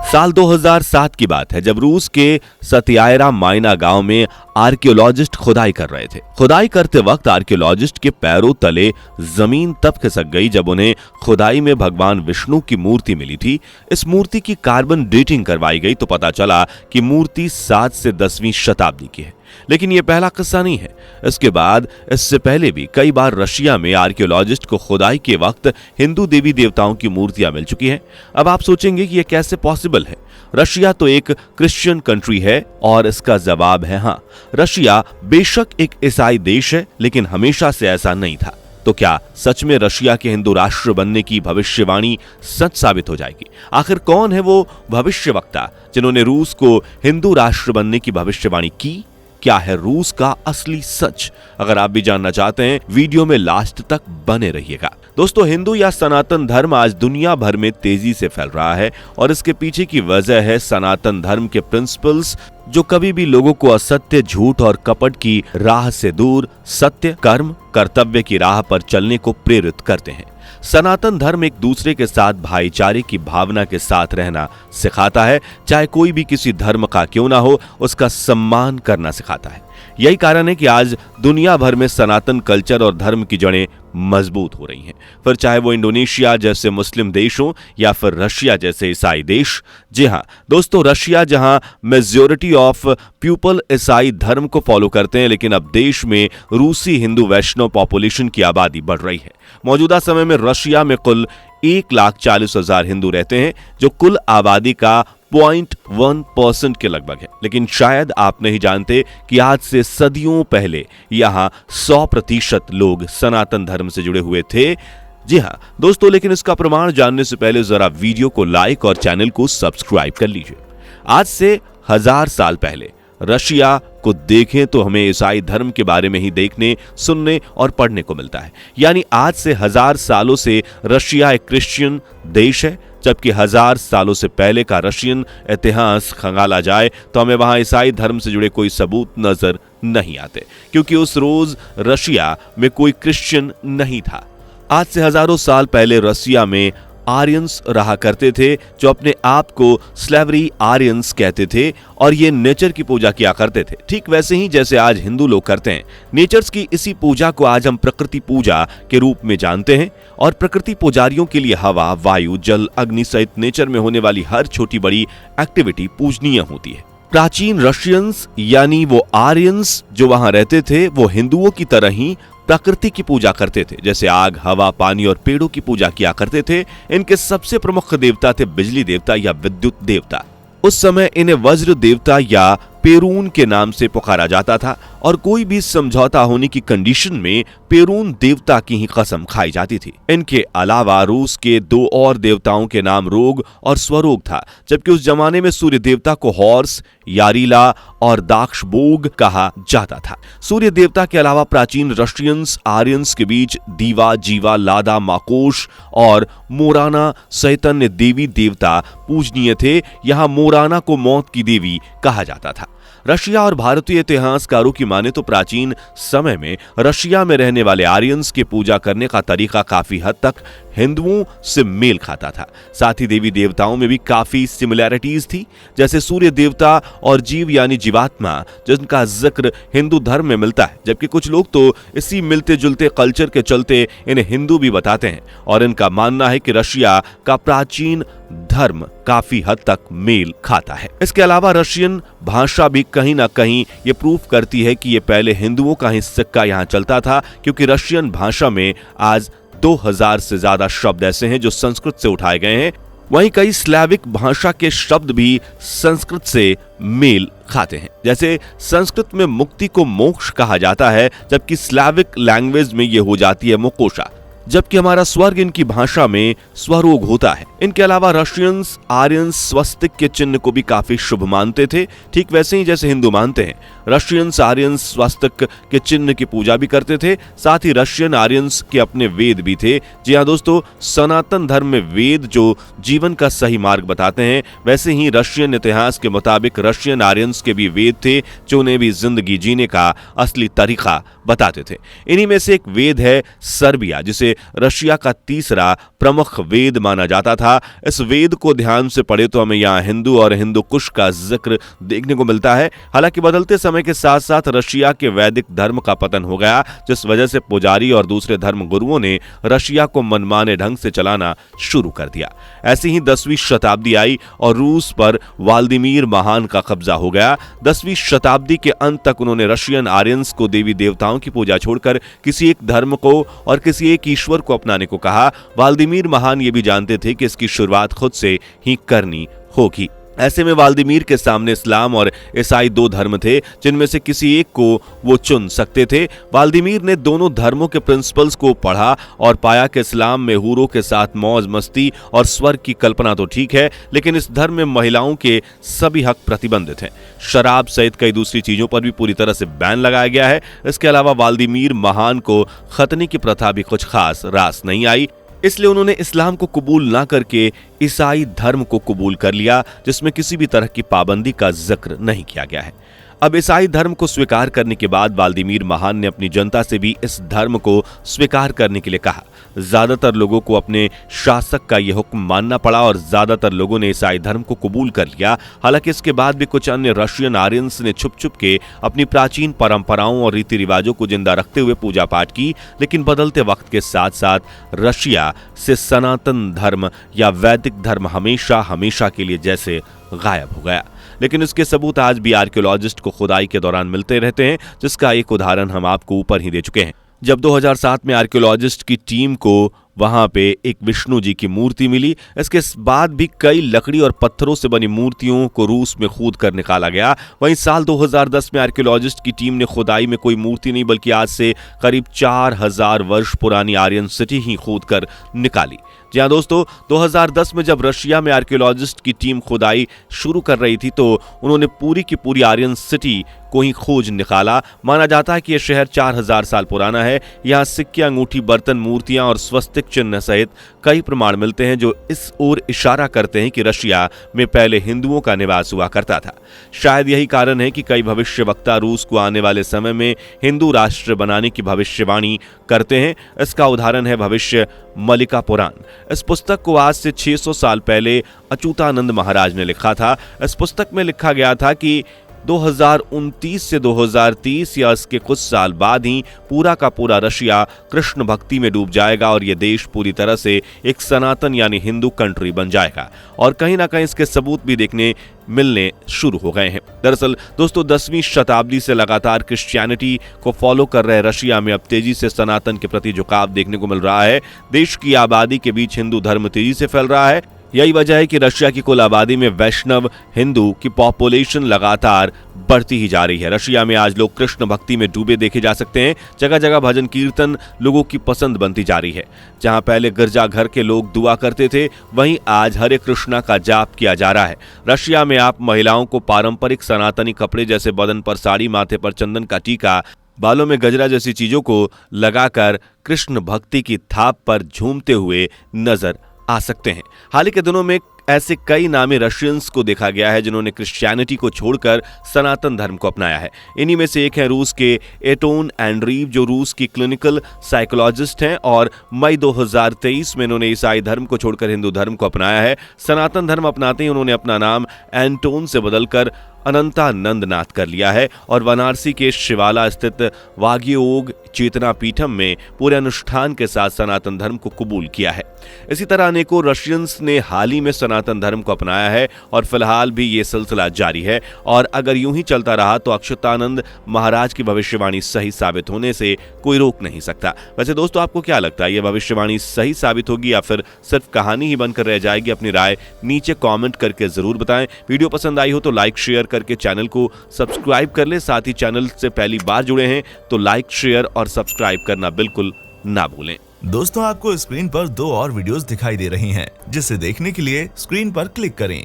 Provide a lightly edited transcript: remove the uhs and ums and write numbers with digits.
साल 2007 की बात है जब रूस के सत्यायरा माइना गांव में आर्कियोलॉजिस्ट खुदाई कर रहे थे। खुदाई करते वक्त आर्कियोलॉजिस्ट के पैरों तले जमीन तब खिसक गई जब उन्हें खुदाई में भगवान विष्णु की मूर्ति मिली थी। इस मूर्ति की कार्बन डेटिंग करवाई गई तो पता चला कि मूर्ति 7 से 10वीं शताब्दी की है। लेकिन यह पहला किस्सा नहीं है। इसके बाद इससे पहले भी कई बार रशिया में आर्कियोलॉजिस्ट को खुदाई के वक्त हिंदू देवी देवताओं की मूर्तियां मिल चुकी हैं। अब आप सोचेंगे कि यह कैसे पॉसिबल है। रशिया तो एक क्रिश्चियन कंट्री है और इसका जवाब है हाँ। रशिया बेशक एक ईसाई देश है लेकिन हमेशा से ऐसा नहीं था। तो क्या सच में रशिया के हिंदू राष्ट्र बनने की भविष्यवाणी सच साबित हो जाएगी? आखिर कौन है वो भविष्यवक्ता जिन्होंने रूस को हिंदू राष्ट्र बनने की भविष्यवाणी की? क्या है रूस का असली सच? अगर आप भी जानना चाहते हैं वीडियो में लास्ट तक बने रहिएगा। दोस्तों, हिंदू या सनातन धर्म आज दुनिया भर में तेजी से फैल रहा है और इसके पीछे की वजह है सनातन धर्म के प्रिंसिपल्स जो कभी भी लोगों को असत्य, झूठ और कपट की राह से दूर सत्य, कर्म, कर्तव्य की राह पर चलने को प्रेरित करते हैं। सनातन धर्म एक दूसरे के साथ भाईचारे की भावना के साथ रहना सिखाता है। चाहे कोई भी किसी धर्म का क्यों ना हो, उसका सम्मान करना सिखाता है। यही कारण है कि आज दुनिया भर में सनातन कल्चर और धर्म की जड़ें मजबूत हो रही हैं। फिर चाहे वो इंडोनेशिया जैसे मुस्लिम देश हो या फिर रशिया जैसे ईसाई देश। जी हाँ दोस्तों, रशिया जहां मेजॉरिटी ऑफ पीपल ईसाई धर्म को फॉलो करते हैं, लेकिन अब देश में रूसी हिंदू वैष्णव पॉपुलेशन की आबादी बढ़ रही है। मौजूदा समय में रशिया में कुल 1,40,000 हिंदू रहते हैं जो कुल आबादी का 0.1% के लगभग है। लेकिन शायद आप नहीं जानते कि आज से सदियों पहले यहां 100% लोग सनातन धर्म से जुड़े हुए थे। जी हां दोस्तों, लेकिन इसका प्रमाण जानने से पहले जरा वीडियो को लाइक और चैनल को सब्सक्राइब कर लीजिए। आज से 1000 साल पहले रशिया को देखें तो हमें ईसाई धर्म के बारे में ही देखने, सुनने और पढ़ने को मिलता है। यानी आज से 1000 सालों से रशिया एक क्रिश्चियन देश है, जबकि 1000 सालों से पहले का रशियन इतिहास खंगाला जाए तो हमें वहां ईसाई धर्म से जुड़े कोई सबूत नजर नहीं आते, क्योंकि उस रोज रशिया में कोई क्रिश्चियन नहीं था। आज से हजारों साल पहले रशिया में आर्यंस रहा करते थे जो अपने आप को स्लेवरी आर्यंस कहते थे और ये नेचर की पूजा किया करते थे, ठीक वैसे ही जैसे आज हिंदू लोग करते हैं। नेचर्स की इसी पूजा को आज हम प्रकृति पूजा के रूप में जानते हैं और प्रकृति पुजारियों के लिए हवा, वायु, जल, अग्नि सहित नेचर में होने वाली हर छोटी बड़ी एक्टिविटी पूजनीय होती है। प्राचीन रशियंस यानी वो आर्यंस जो वहां रहते थे वो हिंदुओं की तरह ही प्रकृति की पूजा करते थे। जैसे आग, हवा, पानी और पेड़ों की पूजा किया करते थे। इनके सबसे प्रमुख देवता थे बिजली देवता या विद्युत देवता। उस समय इन्हें वज्र देवता या पेरून के नाम से पुकारा जाता था और कोई भी समझौता होने की कंडीशन में पेरून देवता की ही कसम खाई जाती थी। इनके अलावा रूस के 2 और देवताओं के नाम रोग और स्वरोग था, जबकि उस जमाने में सूर्य देवता को हॉर्स, यारीला और दाक्षबोग कहा जाता था। सूर्य देवता के अलावा प्राचीन रशियंस आर्यंस के बीच दीवा, जीवा, लादा, माकोश और मोराना सहित अन्य देवी देवता पूजनीय थे। यहाँ मोराना को मौत की देवी कहा जाता था। रशिया और भारतीय इतिहासकारों की माने तो प्राचीन समय में रशिया में रहने वाले आर्यंस के पूजा करने का तरीका काफी हद तक हिंदुओं से मेल खाता था। साथ ही देवी देवताओं में भी काफी सिमिलैरिटीज थी। जैसे सूर्य देवता और जीव यानी जीवात्मा जिनका जिक्र हिंदू धर्म में मिलता है, जबकि कुछ लोग तो इसी मिलते जुलते कल्चर के चलते इन्हें हिंदू भी बताते हैं और इनका मानना है कि रशिया का प्राचीन धर्म काफी हद तक मेल खाता है। इसके अलावा रशियन भाषा भी कहीं ना कहीं ये प्रूफ करती है कि ये पहले हिंदुओं का ही सिक्का यहाँ चलता था, क्योंकि रशियन भाषा में आज 2000 से ज्यादा शब्द ऐसे हैं जो संस्कृत से उठाए गए हैं। वहीं कई स्लैविक भाषा के शब्द भी संस्कृत से मेल खाते हैं। जैसे संस्कृत में मुक्ति को मोक्ष कहा जाता है, जबकि स्लैविक लैंग्वेज में ये हो जाती है मोकोशा, जबकि हमारा स्वर्ग इनकी भाषा में स्वरोग होता है। इनके अलावा रशियंस आर्यंस स्वस्तिक के चिन्ह को भी काफी शुभ मानते थे, ठीक वैसे ही जैसे हिंदू मानते हैं। रशियंस आर्यंस स्वस्तिक के चिन्ह की पूजा भी करते थे। साथ ही रशियन आर्यंस के अपने वेद भी थे। जी हाँ दोस्तों, सनातन धर्म में वेद जो जीवन का सही मार्ग बताते हैं, वैसे ही रशियन इतिहास के मुताबिक रशियन आर्यंस के भी वेद थे जो उन्हें भी जिंदगी जीने का असली तरीका बताते थे। इन्हीं में से एक वेद है सर्बिया, जिसे रशिया का तीसरा प्रमुख वेद माना जाता था। इस वेद को ध्यान से पढ़े तो हमें यहाँ हिंदू और हिंदू कुश का जिक्र देखने को मिलता है। हालांकि बदलते समय के साथ साथ रशिया के वैदिक धर्म का पतन हो गया, जिस वजह से पुजारी और दूसरे धर्म गुरुओं ने रशिया को मनमाने ढंग से चलाना शुरू कर दिया। ऐसी ही 10वीं शताब्दी आई और रूस पर व्लादिमीर महान का कब्जा हो गया। 10वीं शताब्दी के अंत तक उन्होंने रशियन आर्यंस को देवी देवताओं की पूजा छोड़कर किसी एक धर्म को और किसी एक ईश्वर को अपनाने को कहा। व्लादिमीर महान ये भी जानते थे कि इसकी शुरुआत खुद से ही करनी होगी। ऐसे में व्लादिमीर के सामने इस्लाम और ईसाई दो धर्म थे, जिनमें से किसी एक को वो चुन सकते थे। व्लादिमीर ने दोनों धर्मों के प्रिंसिपल्स को पढ़ा और पाया कि इस्लाम में हूरों के साथ मौज मस्ती और स्वर्ग की कल्पना तो ठीक है, लेकिन इस धर्म में महिलाओं के सभी हक प्रतिबंधित हैं। शराब सहित कई दूसरी चीजों पर भी पूरी तरह से बैन लगाया गया है। इसके अलावा व्लादिमीर महान को खतने की प्रथा भी कुछ खास रास नहीं आई, इसलिए उन्होंने इस्लाम को कबूल ना करके ईसाई धर्म को कबूल कर लिया, जिसमें किसी भी तरह की पाबंदी का जिक्र नहीं किया गया है। अब ईसाई धर्म को स्वीकार करने के बाद व्लादिमीर महान ने अपनी जनता से भी इस धर्म को स्वीकार करने के लिए कहा। ज्यादातर लोगों को अपने शासक का यह हुक्म मानना पड़ा और ज्यादातर लोगों ने ईसाई धर्म को कबूल कर लिया। हालांकि इसके बाद भी कुछ अन्य रशियन आर्यंस ने छुप छुप के अपनी प्राचीन परंपराओं और रीति रिवाजों को जिंदा रखते हुए पूजा पाठ की, लेकिन बदलते वक्त के साथ साथ रशिया से सनातन धर्म या वैदिक धर्म हमेशा हमेशा के लिए जैसे गायब हो गया। लेकिन इसके सबूत आज भी आर्कियोलॉजिस्ट को खुदाई के दौरान मिलते रहते हैं, जिसका एक उदाहरण हम आपको ऊपर ही दे चुके हैं। जब 2007 में आर्कियोलॉजिस्ट की टीम को वहां पे एक विष्णु जी की मूर्ति मिली। इसके बाद भी कई लकड़ी और पत्थरों से बनी मूर्तियों को रूस में खोद कर निकाला गया। वहीं साल 2010 में आर्कियोलॉजिस्ट की टीम ने खुदाई में कोई मूर्ति नहीं बल्कि आज से करीब 4000 वर्ष पुरानी आर्यन सिटी ही खोद कर निकाली। जी हाँ दोस्तों, 2010 में जब रशिया में आर्कियोलॉजिस्ट की टीम खुदाई शुरू कर रही थी तो उन्होंने पूरी की पूरी आर्यन सिटी को ही खोज निकाला। माना जाता है कि यह शहर 4000 साल पुराना है। यहाँ सिक्के, अंगूठी, बर्तन, मूर्तियां और स्वस्तिक चिन्ह सहित कई प्रमाण मिलते हैं जो इस ओर इशारा करते हैं कि रशिया में पहले हिंदुओं का निवास हुआ करता था। शायद यही कारण है कि कई भविष्यवक्ता रूस को आने वाले समय में हिंदू राष्ट्र बनाने की भविष्यवाणी करते हैं। इसका उदाहरण है भविष्य मलिका पुराण। इस पुस्तक को आज से 600 साल पहले अच्युतानंद महाराज ने लिखा था। इस पुस्तक में लिखा गया था कि 2029 से 2030 या इसके कुछ साल बाद ही पूरा का पूरा रशिया कृष्ण भक्ति में डूब जाएगा और यह देश पूरी तरह से एक सनातन यानी हिंदू कंट्री बन जाएगा। और कहीं ना कहीं इसके सबूत भी देखने मिलने शुरू हो गए हैं। दरअसल दोस्तों, 10वीं शताब्दी से लगातार क्रिश्चियनिटी को फॉलो कर रहे रशिया में अब तेजी से सनातन के प्रति झुकाव देखने को मिल रहा है। देश की आबादी के बीच हिंदू धर्म तेजी से फैल रहा है। यही वजह है कि रशिया की कुल आबादी में वैष्णव हिंदू की पॉपुलेशन लगातार बढ़ती ही जा रही है। रशिया में आज लोग कृष्ण भक्ति में डूबे देखे जा सकते हैं। जगह जगह भजन कीर्तन लोगों की पसंद बनती जा रही है। जहां पहले गिरजाघर के लोग दुआ करते थे, वहीं आज हरे कृष्णा का जाप किया जा रहा है। रशिया में आप महिलाओं को पारंपरिक सनातनी कपड़े जैसे बदन पर साड़ी, माथे पर चंदन का टीका, बालों में गजरा जैसी चीजों को लगाकर कृष्ण भक्ति की थाप पर झूमते हुए नजर आ सकते हैं। हाल ही के दिनों में ऐसे कई नामी रशियंस को देखा गया है जिन्होंने क्रिश्चियनिटी को छोड़कर सनातन धर्म को अपनाया है। इन्हीं में से एक है रूस के एटोन एंड्रीव, जो रूस की क्लिनिकल साइकोलॉजिस्ट हैं और मई 2023 में इन्होंने ईसाई धर्म को छोड़कर हिंदू धर्म को अपनाया है। सनातन धर्म अपनाते ही उन्होंने अपना नाम एंटोन से बदलकर अनंतानंदनाथ कर लिया है और वाराणसी के शिवाला स्थित वाग्योग चेतना पीठम में पूरे अनुष्ठान के साथ सनातन धर्म को कबूल किया है। इसी तरह अनेकों रशियंस ने हाल ही में सनातन धर्म को अपनाया है और फिलहाल भी ये सिलसिला जारी है। और अगर यूं ही चलता रहा तो अच्युतानंद महाराज की भविष्यवाणी सही साबित होने से कोई रोक नहीं सकता। वैसे दोस्तों, आपको क्या लगता है, ये भविष्यवाणी सही साबित होगी या फिर सिर्फ कहानी ही बनकर रह जाएगी? अपनी राय नीचे कॉमेंट करके जरूर बताएं। वीडियो पसंद आई हो तो लाइक शेयर करके चैनल को सब्सक्राइब कर ले। साथ ही चैनल से पहली बार जुड़े हैं तो लाइक शेयर और सब्सक्राइब करना बिल्कुल ना भूलें। दोस्तों, आपको स्क्रीन पर 2 और वीडियोस दिखाई दे रही हैं, जिसे देखने के लिए स्क्रीन पर क्लिक करें।